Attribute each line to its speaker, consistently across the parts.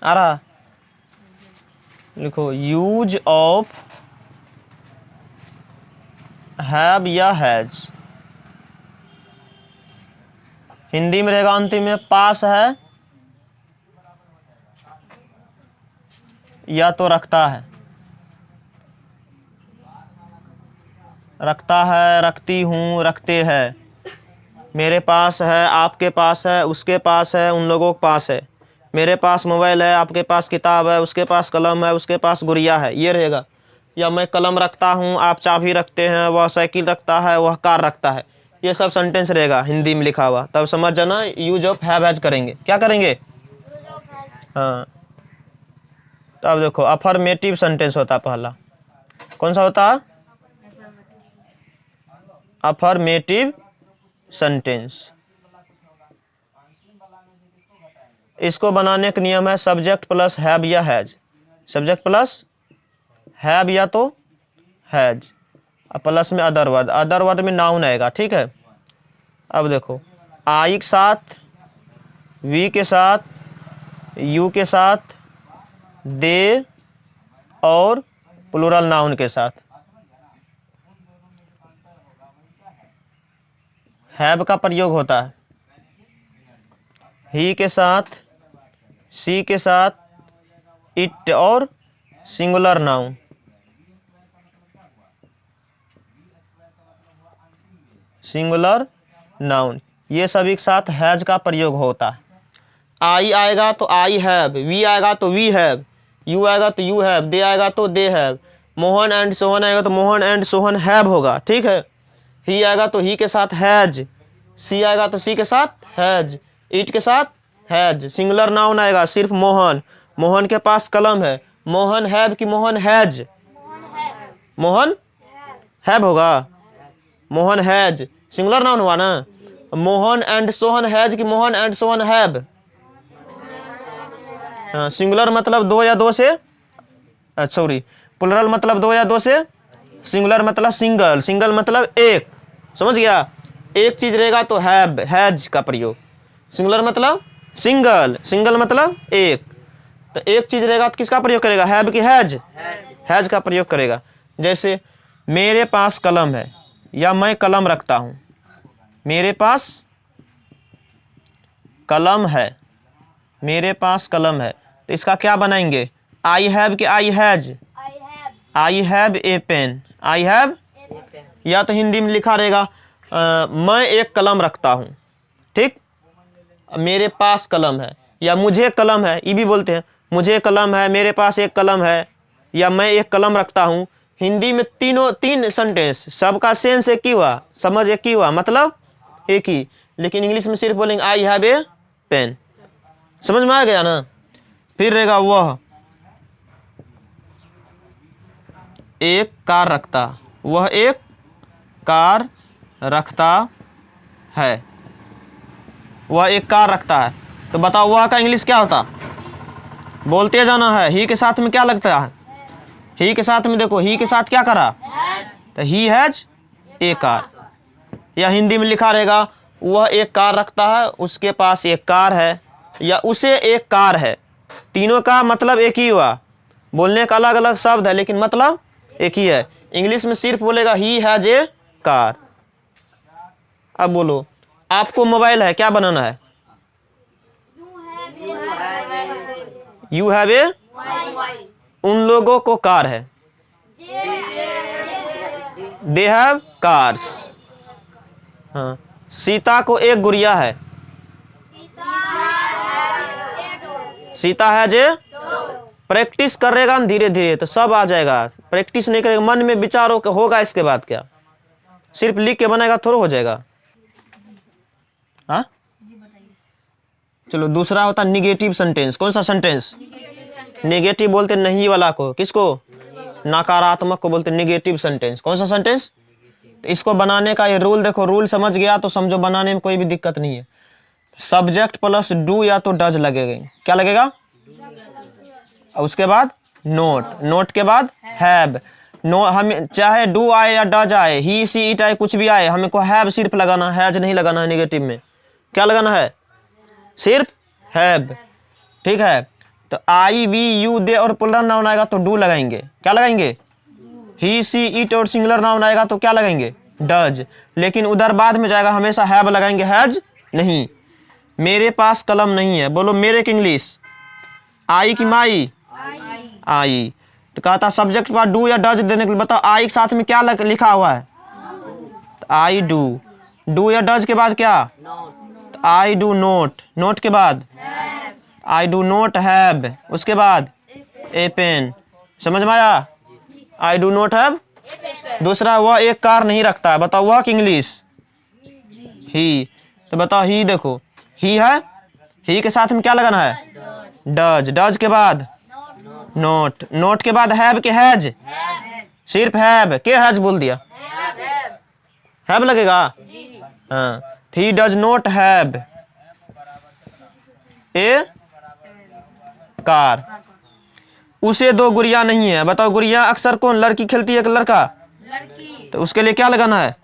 Speaker 1: आ रहा, लिखो use of have या हैज। हिंदी में रहेगा अंतिम में पास है या तो रखता है, रखता है, रखती हूँ, रखते हैं, मेरे पास है, आपके पास है, उसके पास है, उन लोगों के पास है, मेरे पास मोबाइल है, आपके पास किताब है, उसके पास कलम है, उसके पास गुड़िया है, ये रहेगा। या मैं कलम रखता हूँ, आप चाबी रखते हैं, वह साइकिल रखता है, वह कार रखता है, ये सब सेंटेंस रहेगा हिंदी में लिखा हुआ। तब समझ जाना यूज ऑफ हैव हैज करेंगे। क्या करेंगे? हाँ, तो अब देखो अफर्मेटिव सेंटेंस होता पहला, कौन सा होता? Affirmative sentence. इसको बनाने का नियम है सब्जेक्ट प्लस हैव या हैज, सब्जेक्ट प्लस हैव या तो हैज, प्लस में अदर वर्ड, अदर वर्ड में नाउन आएगा। ठीक है, अब देखो आई के साथ, वी के साथ, यू के साथ, दे और प्लूरल नाउन के साथ हैव का प्रयोग होता है। ही के साथ, सी के साथ, इट और सिंगुलर नाउन, सिंगुलर नाउन, ये सभी के साथ हैज का प्रयोग होता है। आई आएगा तो आई हैव, वी आएगा तो वी हैव, यू आएगा तो यू हैव, दे आएगा तो they have, Mohan and Sohan आएगा तो मोहन एंड सोहन हैव होगा। ठीक है, ही आएगा तो ही के साथ हैज, सी आएगा तो सी के साथ हैज, इट के साथ हैज, सिंगुलर नाउन आएगा सिर्फ मोहन, मोहन के पास कलम है, मोहन हैव कि मोहन हैज? मोहन हैव होगा, मोहन हैज सिंगुलर नाउन हुआ ना। मोहन एंड सोहन हैज कि मोहन एंड सोहन हैव? हाँ, सिंगुलर मतलब दो या दो से, सॉरी प्लुरल मतलब दो या दो से, सिंगुलर मतलब सिंगल, सिंगल मतलब एक, समझ गया? एक चीज रहेगा तो हैव, हैज का प्रयोग, सिंगुलर मतलब सिंगल, सिंगल मतलब एक, तो एक चीज रहेगा तो किसका प्रयोग करेगा? हैव कि हैज? हैज का प्रयोग करेगा। जैसे मेरे पास कलम है या मैं कलम रखता हूं, मेरे पास कलम है, मेरे पास कलम है, तो इसका क्या बनाएंगे? आई हैव कि I has? I have a pen, I have, या तो हिंदी में लिखा रहेगा मैं एक कलम रखता हूं, ठीक, मेरे पास कलम है, या मुझे कलम है, ये भी बोलते हैं, मुझे कलम है, मेरे पास एक कलम है, या मैं एक कलम रखता हूं। हिंदी में तीन सेंटेंस, सबका सेंस एक ही हुआ, समझ एक ही हुआ, मतलब एक ही, लेकिन इंग्लिश में सिर्फ बोलेंगे आई हैव ए पेन। समझ में आ गया ना? फिर रहेगा वह एक कार रखता, वह एक कार रखता है, वह एक कार रखता है, तो बताओ वह का इंग्लिश क्या होता? बोलते जाना है। ही के साथ में क्या लगता है? ही के साथ में देखो, ही के साथ क्या करा? तो ही हैज ए कार, या हिंदी में लिखा रहेगा वह एक कार रखता है, उसके पास एक कार है, या उसे एक कार है। तीनों का मतलब एक ही हुआ, बोलने का अलग अलग शब्द है लेकिन मतलब एक ही है। इंग्लिश में सिर्फ बोलेगा ही हैज ए कार। अब बोलो, आपको मोबाइल है, क्या बनाना है? यू हैव ए, उन लोगों को कार है, दे हैव कार्स। हाँ, सीता को एक गुड़िया है, सीता है जे, प्रैक्टिस करेगा ना धीरे धीरे तो सब आ जाएगा, प्रैक्टिस नहीं करेगा, मन में विचारों के होगा, इसके बाद क्या सिर्फ लिख के बनाएगा थोड़ा हो जाएगा। हाँ, चलो दूसरा होता निगेटिव सेंटेंस। कौन सा सेंटेंस? नेगेटिव बोलते नहीं वाला को, किसको? नकारात्मक को बोलते नेगेटिव सेंटेंस। कौन सा सेंटेंस? तो इसको बनाने का ये रूल देखो, रूल समझ गया तो समझो बनाने में कोई भी दिक्कत नहीं है। सब्जेक्ट प्लस डू या तो डज लगेगा, क्या लगेगा? और उसके बाद नोट, नोट के बाद हैव, नो हम चाहे डू आए या डज आए, ही सी इट आए, कुछ भी आए, हमको हैव सिर्फ लगाना, हैज नहीं लगाना है। नेगेटिव में क्या लगाना है? सिर्फ हैव, ठीक है। तो आई वी यू दे और प्लूरल नाउन आएगा तो डू लगाएंगे। क्या लगाएंगे? ही सी इट और सिंगुलर नाउन आएगा तो क्या लगाएंगे? डज। लेकिन उधर बाद में जाएगा हमेशा हैव लगाएंगे, हैज नहीं। मेरे पास कलम नहीं है, बोलो मेरे की इंग्लिश आई की माई? आई। तो कहता सब्जेक्ट के बाद डू या डज देने के लिए बताओ आई के साथ में क्या लिखा हुआ है? I do. डू या डज के बाद क्या? I do not. नोट के बाद आई डू नोट हैव। उसके बाद ए पेन। समझ में आया? I do not have. दूसरा, वह एक कार नहीं रखता है, बताओ वह की इंग्लिश? ही। तो बताओ ही, देखो ही है, ही के साथ में क्या लगाना है? डज। डज के बाद नोट। नोट के बाद हैव के हैज? सिर्फ हैव के हैज बोल दिया, हैव लगेगा। हाँ, he does note have a car. उसे दो गुड़िया नहीं है, बताओ गुड़िया अक्सर कौन? लड़की खेलती है कि लड़का? लड़की। तो उसके लिए क्या लगाना है?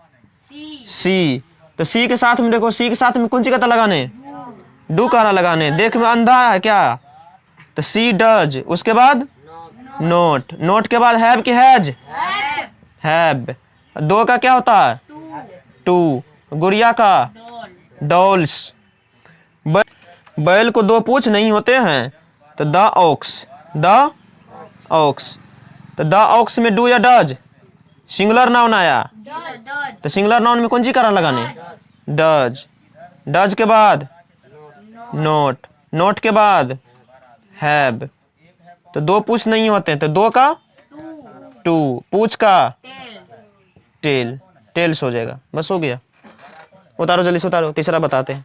Speaker 1: सी। तो सी के साथ में देखो, सी के साथ में कौन सी कहता लगाने? डू कहना लगाने। देख में अंधा है क्या? तो सी डज। उसके बाद नोट। नोट के बाद हैव के हैज? हैव। दो का क्या होता है? टू। गुड़िया का? डॉल्स। बैल को दो पूंछ नहीं होते हैं, तो द ऑक्स। The ox. तो द ऑक्स में डू या डज? सिंगुलर नाउन आया तो सिंगुलर नाउन में कौन सी कारण लगाने? डज। डज के बाद नोट। नोट के बाद हैव। तो दो पूछ नहीं होते हैं, तो दो का टू, पूछ का टेल। टेल्स हो जाएगा। बस हो गया। उतारो जल्दी से उतारो। तीसरा बताते हैं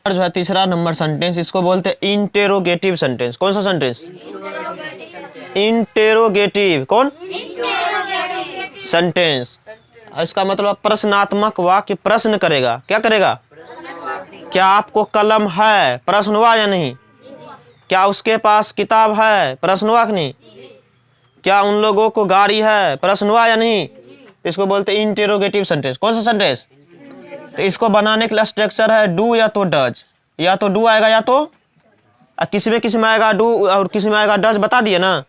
Speaker 1: जो है, तीसरा नंबर सेंटेंस, इसको बोलते हैं इंटेरोगेटिव सेंटेंस। कौन सा सेंटेंस? इंटेरोगेटिव। कौन? सेंटेंस। इसका मतलब प्रश्नात्मक वाक्य, प्रश्न करेगा। क्या करेगा? क्या आपको कलम है? प्रश्न हुआ या नहीं? क्या उसके पास किताब है? प्रश्न हुआ कि नहीं? क्या उन लोगों को गाड़ी है? प्रश्न हुआ या नहीं? इसको बोलते हैं इंटेरोगेटिव सेंटेंस। कौन सा सेंटेंस? तो इसको बनाने के लिए स्ट्रक्चर है डू या तो डज। या तो डू आएगा या तो किसी में आएगा डू और किसी में आएगा डज, बता दिए ना।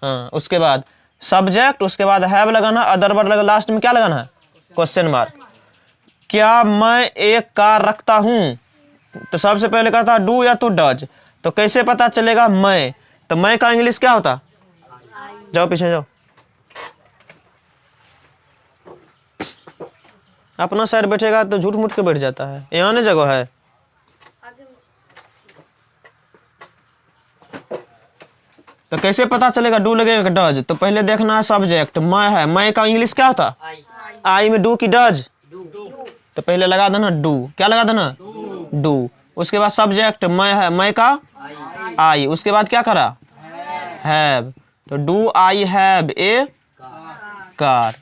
Speaker 1: हाँ, उसके बाद सब्जेक्ट, उसके बाद हैव लगाना, अदर वर्ड लगा, लास्ट में क्या लगाना है? Question mark. क्या मैं एक कार रखता हूं? तो सबसे पहले कहता है डू या तो डज। तो कैसे पता चलेगा मैं? तो मैं का इंग्लिश क्या होता? जाओ पीछे जाओ। अपना सर बैठेगा तो झूठ मूठ के बैठ जाता है। यहाँ नहीं जगह है। तो कैसे पता चलेगा डू लगेगा डज? तो पहले देखना है सब्जेक्ट मैं है, मैं का इंग्लिश क्या होता? आई में डू की डज? तो पहले लगा देना डू। क्या लगा देना? डू। उसके बाद सब्जेक्ट मैं है, मैं का आई। उसके बाद क्या करा? हैव। तो do I have a car.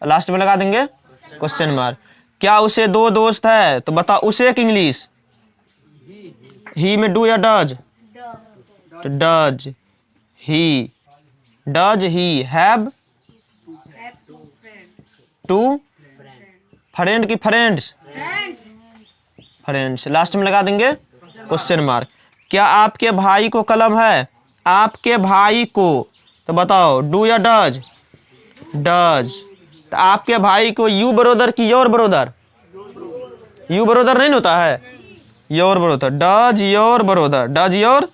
Speaker 1: Last में लगा देंगे क्वेश्चन मार्क। क्या उसे दो दोस्त है? तो बताओ उसे की इंग्लिश? ही में डू या डज? तो does. He. Does he have two friend की फ्रेंड्स? फ्रेंड्स। लास्ट में लगा देंगे क्वेश्चन मार्क। क्या आपके भाई को कलम है? आपके भाई को, तो बताओ डू या डज? डज। तो आपके भाई को यू ब्रदर की योर ब्रदर? यू ब्रदर नहीं होता है, your brother. Does your brother? Does your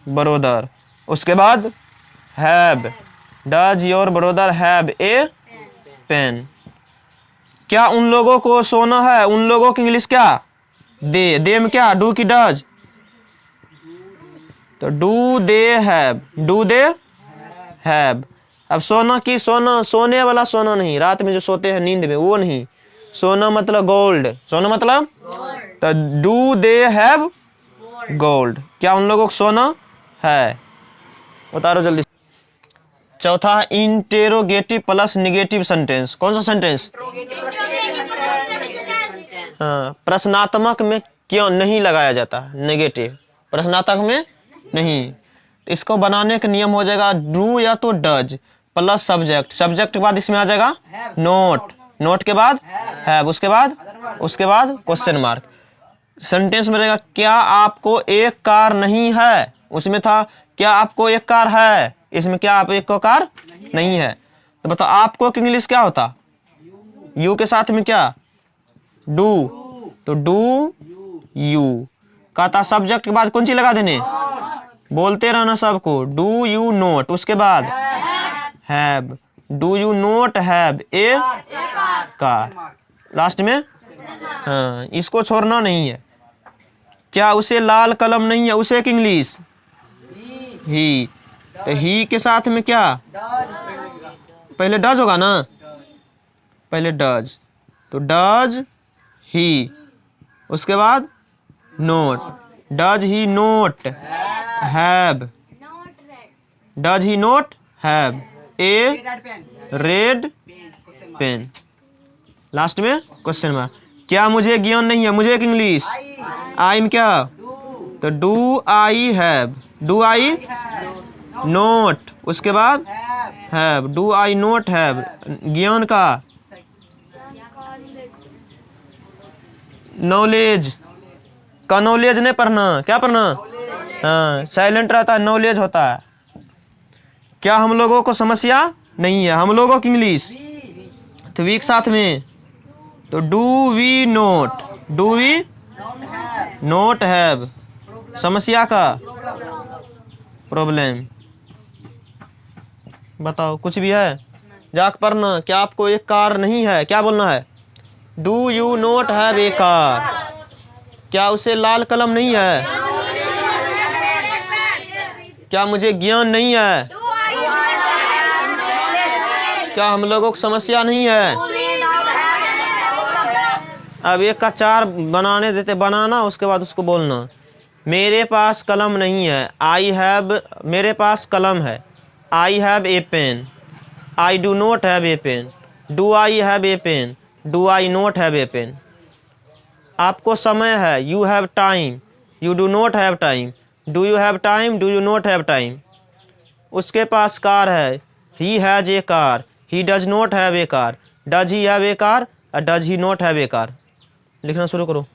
Speaker 1: brother. उसके बाद have. Does your brother have a pen? क्या उन लोगों को सोना है? उन लोगों की इंग्लिश क्या? दे। दे में क्या? डू की डज? तो do they have. Do they have. अब सोना की, सोना सोने वाला सोना नहीं, रात में जो सोते हैं नींद में, वो नहीं। सोना मतलब गोल्ड। सोना मतलब तो डू दे हैव गोल्ड? क्या उन लोगों को सोना है? उतारो जल्दी। चौथा इंटेरोगेटिव प्लस निगेटिव सेंटेंस। कौन सा सेंटेंस? हाँ, प्रश्नात्मक में क्यों नहीं लगाया जाता? नेगेटिव। प्रश्नात्मक में नहीं। तो इसको बनाने का नियम हो जाएगा डू या तो डज प्लस सब्जेक्ट। सब्जेक्ट के बाद इसमें आ जाएगा नोट। नोट के बाद हैव। उसके बाद क्वेश्चन मार्क। सेंटेंस में रहेगा क्या आपको एक कार नहीं है, उसमें था क्या आपको एक कार है, इसमें क्या आप एक को कार नहीं है। तो बताओ आपको की इंग्लिश क्या होता, यू के साथ में क्या, डू, तो डू यू का था सब्जेक्ट के बाद कौन चीज लगा देने, बोलते रहना सबको, डू यू नोट, उसके बाद have, do you note have a car, last में हाँ, इसको छोड़ना नहीं है। क्या उसे लाल कलम नहीं है, उसे एक इंग्लिश ही, तो ही के साथ में क्या, पहले डज होगा ना, पहले डज, तो डज ही, उसके बाद not, does he not have, does he not have a red pen, last में क्वेश्चन मार्क। क्या मुझे ज्ञान नहीं है, मुझे एक इंग्लिश आई में क्या, तो do I have, do I note, उसके बाद have, do I note have, ज्ञान का नॉलेज का, नॉलेज नहीं पढ़ना, क्या पढ़ना, हाँ साइलेंट रहता है, नॉलेज होता है। क्या हम लोगों को समस्या नहीं है, हम लोगों की इंग्लिश, तो वीक साथ में, तो do we not, do we not have, समस्या का प्रॉब्लम। बताओ कुछ भी है, जाके पढ़ना। क्या आपको एक कार नहीं है, क्या बोलना है, do you note have a car, क्या उसे लाल कलम नहीं है, क्या मुझे ज्ञान नहीं है, क्या हम लोगों को समस्या नहीं है। अब एक का चार बनाने देते, बनाना उसके बाद उसको बोलना। मेरे पास कलम नहीं है, आई हैव, मेरे पास कलम है, I have a pen, I do not have a pen, do I have a pen, do I not have a pen. आपको समय है, you have time, you do not have time, do you have time, do you not have time. उसके पास car है, he has a car, he does not have a car, does he have a car, does he not have a car. लिखना शुरू करो।